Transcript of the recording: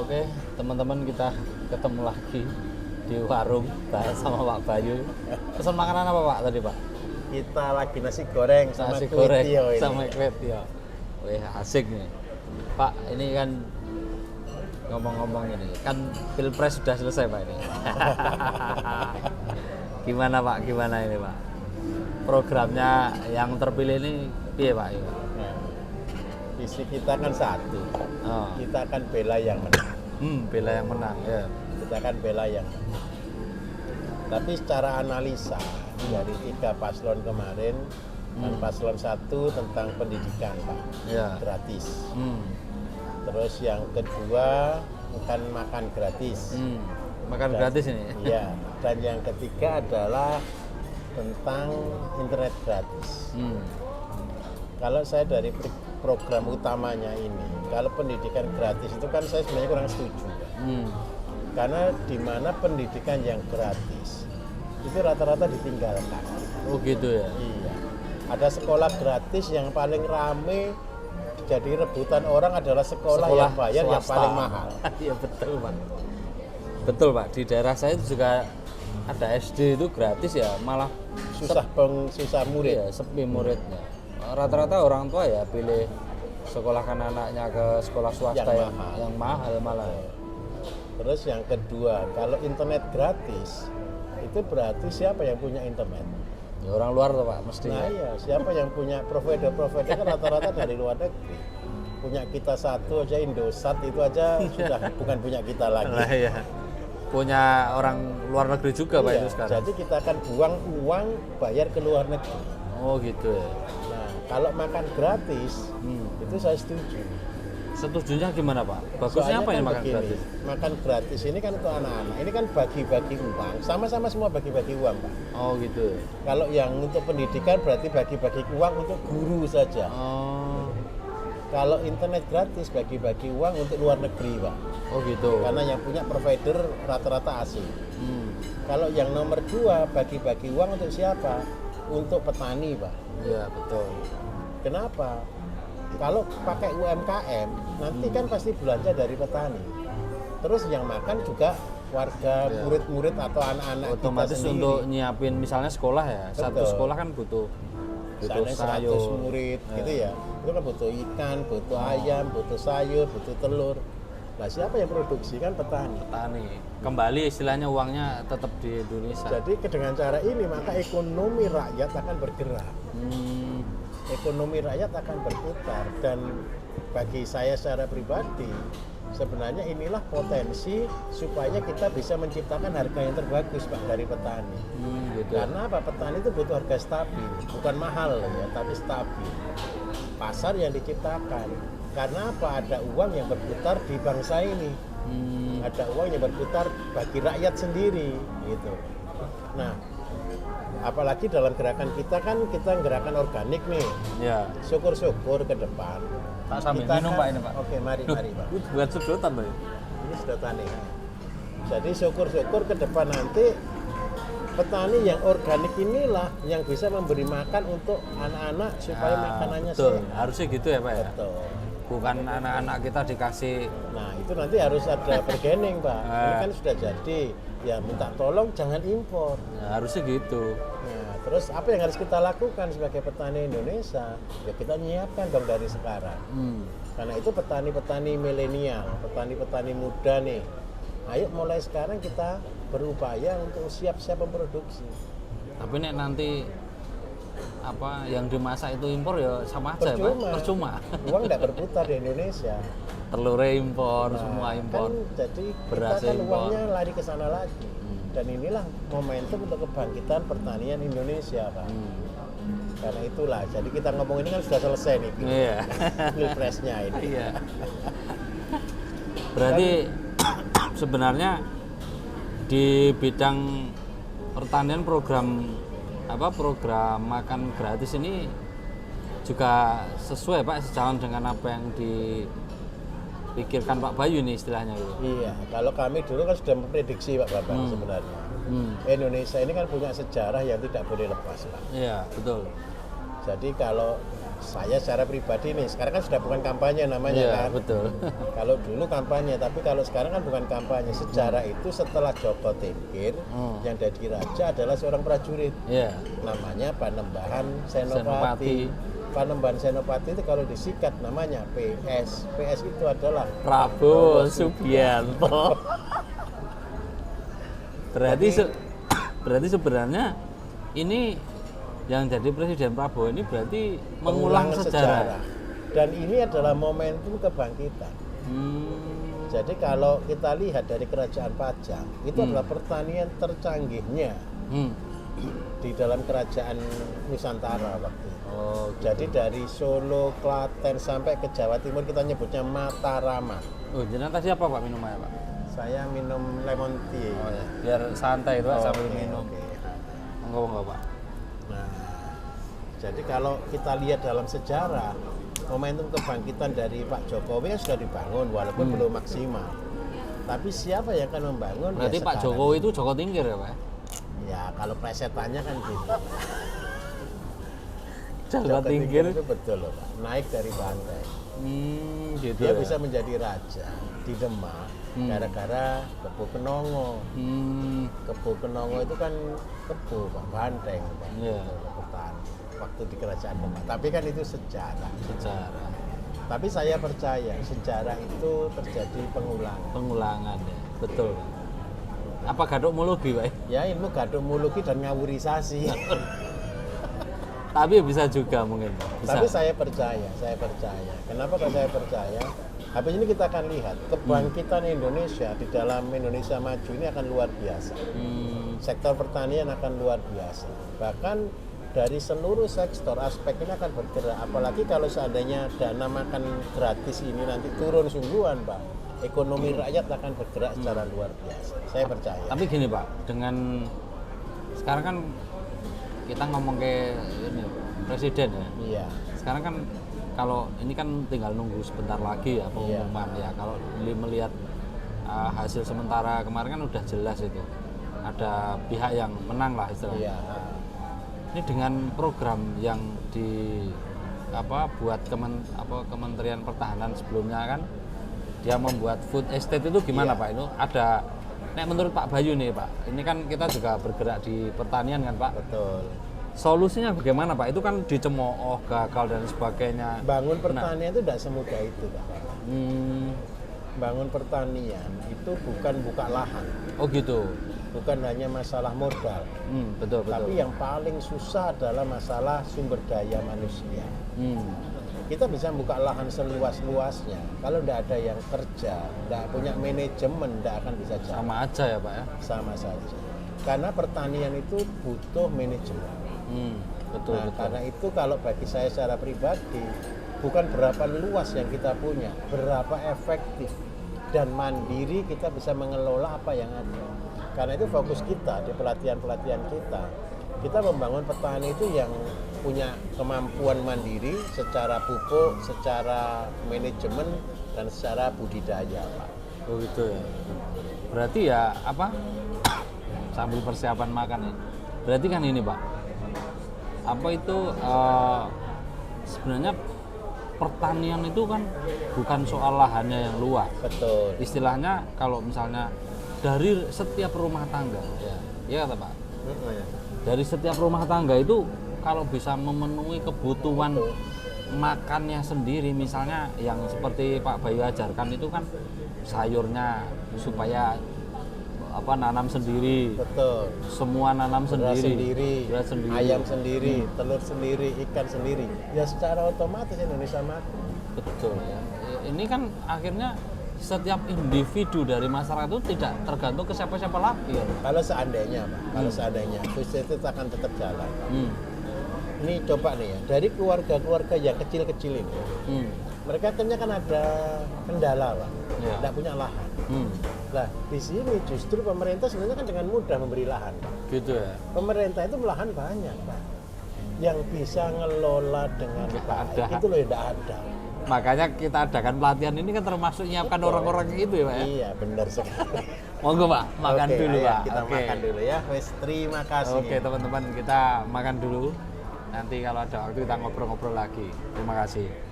Oke, teman-teman, kita ketemu lagi di warung bahas sama Pak Bayu. Pesan makanan apa Pak tadi Pak? Kita lagi nasi goreng sama Nasi kue goreng tio ini. sama kue tio. Wih, asik nih. Pak, ini kan ngomong-ngomong ini, kan Pilpres sudah selesai Pak ini. Gimana Pak? Gimana ini Pak? Programnya yang terpilih ini piye Pak? Nah, visi kita kan satu. Oh. Kita akan bela yang menang. Bela yang menang ya. Kita akan bela yang menang. Tapi secara analisa dari 3 paslon kemarin, dan paslon 1 tentang pendidikan Pak, Ya. gratis. Hmm. Terus yang kedua akan makan gratis. Makan Dan- gratis ini. Iya. Dan yang ketiga adalah tentang internet gratis. Kalau saya dari program utamanya ini, kalau pendidikan gratis itu kan saya sebenarnya kurang setuju. Karena di mana pendidikan yang gratis itu rata-rata ditinggalkan. Oh gitu ya. Iya. Ada sekolah gratis yang paling rame jadi rebutan orang adalah sekolah yang bayar yang swasta. paling mahal. Iya betul Pak. Betul Pak. Di daerah saya itu juga ada SD itu gratis ya, malah Susah murid. ya sepi muridnya. Rata-rata orang tua ya pilih sekolahkan anaknya ke sekolah swasta Yang yang mahal malah. Terus yang kedua, kalau internet gratis itu berarti siapa yang punya internet? Ya orang luar tuh Pak mestinya. Nah iya, siapa yang punya provider-provider kan rata-rata dari luar negeri. Punya kita satu aja Indosat itu aja sudah bukan punya kita lagi. Lah ya. Punya orang luar negeri juga Pak Iya, itu sekarang. jadi kita akan buang uang bayar ke luar negeri. Oh gitu ya. Nah, kalau makan gratis itu saya setuju. Setujunya gimana Pak? Bagusnya Soalnya apa yang kan makan begini, gratis? makan gratis ini kan untuk anak-anak. Ini kan bagi-bagi uang, sama-sama semua bagi-bagi uang, Pak. Oh gitu ya. Kalau yang untuk pendidikan berarti bagi-bagi uang untuk guru saja. Oh. Kalau internet gratis bagi-bagi uang untuk luar negeri, Pak. Oh gitu. Karena yang punya provider rata-rata asing. Kalau yang nomor 2 bagi-bagi uang untuk siapa? Untuk petani, Pak. Iya betul. Kenapa? Kalau pakai UMKM nanti kan pasti belanja dari petani. Terus yang makan juga warga, Ya. murid-murid atau anak-anak Otomatis kita sendiri. untuk nyiapin misalnya sekolah ya. Satu Betul. sekolah kan butuh Misalnya 100 sayur. murid Ya. gitu ya. Itu kan butuh ikan, butuh ayam, butuh sayur, butuh telur. Nah, siapa yang produksi kan petani. Petani. Kembali istilahnya uangnya tetap di Indonesia. Jadi dengan cara ini maka ekonomi rakyat akan bergerak. Ekonomi rakyat akan berputar dan bagi saya secara pribadi sebenarnya inilah potensi supaya kita bisa menciptakan harga yang terbagus Pak dari petani. Gitu. Karena apa? Petani itu butuh harga stabil, bukan mahal ya, tapi stabil. Pasar yang diciptakan. Karena apa? Ada uang yang berputar di bangsa ini. Ada uang yang berputar bagi rakyat sendiri gitu. Nah, apalagi dalam gerakan kita kan kita gerakan organik nih. Ya. Syukur-syukur ke depan. Tak sambil Kita minum kan- Pak ini Pak. Oke, mari Pak. Buat sedotan Pak. Ini sudah tani. Jadi syukur-syukur ke depan nanti petani yang organik inilah yang bisa memberi makan untuk anak-anak supaya makanannya betul. sehat. Harusnya gitu ya Pak ya. Betul. Bukan anak-anak kita dikasih Nah, itu nanti harus ada bargaining, Pak. Ini kan sudah jadi. Ya minta tolong jangan impor. ya, harusnya gitu. Nah, terus apa yang harus kita lakukan sebagai petani Indonesia? Ya kita nyiapkan dong dari sekarang. Karena itu petani-petani milenial, petani-petani muda nih. Ayo mulai sekarang kita berupaya untuk siap-siap memproduksi. Tapi nek nanti apa yang dimasak itu impor ya sama aja ya Pak. Percuma. Uang tidak berputar di Indonesia. Telur impor, semua Nah, impor. Kan, jadi Beras kita kan impor. uangnya lari ke sana lagi. Dan inilah momentum untuk kebangkitan pertanian Indonesia, Pak. Karena itulah, jadi kita ngomong ini kan sudah selesai nih. Iya. Pilpresnya ini. Iya. Berarti sebenarnya di bidang pertanian program makan gratis ini juga sesuai Pak, sejalan dengan apa yang dipikirkan Pak Bayu nih istilahnya gitu. Iya, kalau kami dulu kan sudah memprediksi Pak Bambang sebenarnya. Indonesia ini kan punya sejarah yang tidak boleh lepas Pak. Iya, betul. Jadi kalau saya secara pribadi nih, sekarang kan sudah bukan kampanye namanya Iya, kan. betul. Kalau dulu kampanye, tapi kalau sekarang kan bukan kampanye. Sejarah itu setelah Joko Tingkir, yang jadi raja adalah seorang prajurit. Iya. Namanya Panembahan Senopati. Senopati. Panembahan Senopati itu kalau disikat namanya PS. PS itu adalah Prabowo Subianto. Berarti sebenarnya ini yang jadi Presiden Prabowo ini berarti mengulang sejarah. Dan ini adalah momentum kebangkitan. Jadi kalau kita lihat dari kerajaan Pajang, itu adalah pertanian tercanggihnya di dalam kerajaan Nusantara waktu itu. Oh, Jadi dari Solo, Klaten sampai ke Jawa Timur kita nyebutnya Mataraman. oh, jenengan tadi apa Pak minumannya Pak? Saya minum lemon tea. Oh ya, biar santai itu Pak sambil Oke, minum. oke. Enggak Pak. Nah, jadi kalau kita lihat dalam sejarah, momentum kebangkitan dari Pak Jokowi kan sudah dibangun walaupun belum maksimal. Tapi siapa yang akan membangun? Berarti Ya Pak sekarang. Jokowi itu Joko Tingkir ya Pak? Ya kalau plesetannya kan gitu. Joko Tingkir. itu betul loh Pak, naik dari banteng. Gitu Dia ya. bisa menjadi raja di Demak gara-gara Kebo Kenongo. Kebo Kenongo itu kan kebo Pak, banteng Pak. Iya. Petani waktu di kerajaan Demak. Tapi kan itu sejarah. Sejarah. Tapi saya percaya sejarah itu terjadi pengulangan. Pengulangan ya. Betul. Apa gadokmologi Pak? Ya ilmu gadokmologi dan ngawurisasi. Tapi bisa juga mungkin. Bisa. Tapi saya percaya. Kenapa kok saya percaya? Habis ini kita akan lihat kebangkitan Indonesia di dalam Indonesia Maju ini akan luar biasa. Sektor pertanian akan luar biasa. Bahkan dari seluruh sektor aspek ini akan bergerak. Apalagi kalau seandainya dana makan gratis ini nanti turun sungguhan Pak. Ekonomi rakyat akan bergerak secara luar biasa. Saya percaya. Tapi gini Pak, dengan sekarang kan kita ngomong ke ini presiden ya. Iya. Sekarang kan kalau ini kan tinggal nunggu sebentar lagi ya pengumuman ya. Kalau melihat hasil sementara kemarin kan udah jelas itu. Ada pihak yang menang lah istilahnya. Iya. Ini dengan program yang buat Kementerian Pertahanan sebelumnya kan dia membuat food estate itu gimana Pak? Itu ada menurut Pak Bayu nih Pak. Ini kan kita juga bergerak di pertanian kan Pak. Betul. Solusinya bagaimana Pak? Itu kan dicemooh, gagal dan sebagainya. Bangun pertanian itu tidak semudah itu Pak. Bangun pertanian itu bukan buka lahan. Oh gitu. Bukan hanya masalah modal. Betul. Tapi yang paling susah adalah masalah sumber daya manusia. Kita bisa buka lahan seluas-luasnya. Kalau tidak ada yang kerja, tidak punya manajemen, tidak akan bisa jalan. Sama aja ya Pak ya? Sama saja. Karena pertanian itu butuh manajemen. Betul. Karena itu kalau bagi saya secara pribadi, bukan berapa luas yang kita punya, berapa efektif dan mandiri kita bisa mengelola apa yang ada. Karena itu fokus kita di pelatihan-pelatihan kita membangun petani itu yang punya kemampuan mandiri secara pupuk, secara manajemen, dan secara budidaya Pak. Oh gitu ya. Berarti ya sambil persiapan makan ya. Berarti kan ini Pak. Sebenarnya pertanian itu kan bukan soal lahannya yang luas. Betul. Istilahnya kalau misalnya dari setiap rumah tangga ya kata Pak. Dari setiap rumah tangga itu kalau bisa memenuhi kebutuhan makannya sendiri, misalnya yang seperti Pak Bayu ajarkan itu kan sayurnya supaya nanam sendiri. Betul. Semua nanam Beras sendiri. Ayam sendiri, telur sendiri, ikan sendiri. Ya secara otomatis Indonesia maju. Betul ya. Ini kan akhirnya setiap individu dari masyarakat itu tidak tergantung ke siapa-siapa lagi ya. Kalau seandainya Pak, bisnis itu akan tetap jalan. Ini coba nih ya, dari keluarga-keluarga yang kecil-kecil ini, mereka kan ada kendala Pak, tidak punya lahan. Nah di sini justru pemerintah sebenarnya kan dengan mudah memberi lahan Pak. Gitu ya. Pemerintah itu lahan banyak Pak, yang bisa ngelola dengan baik itu loh tidak ada. Makanya kita adakan pelatihan ini kan termasuk nyiapkan orang-orang itu ya Pak ya? Iya benar sekali. Monggo Pak, makan dulu Pak. Kita makan dulu ya. Wes terima kasih. Oke teman-teman, kita makan dulu. Nanti kalau ada waktu kita ngobrol-ngobrol lagi. Terima kasih.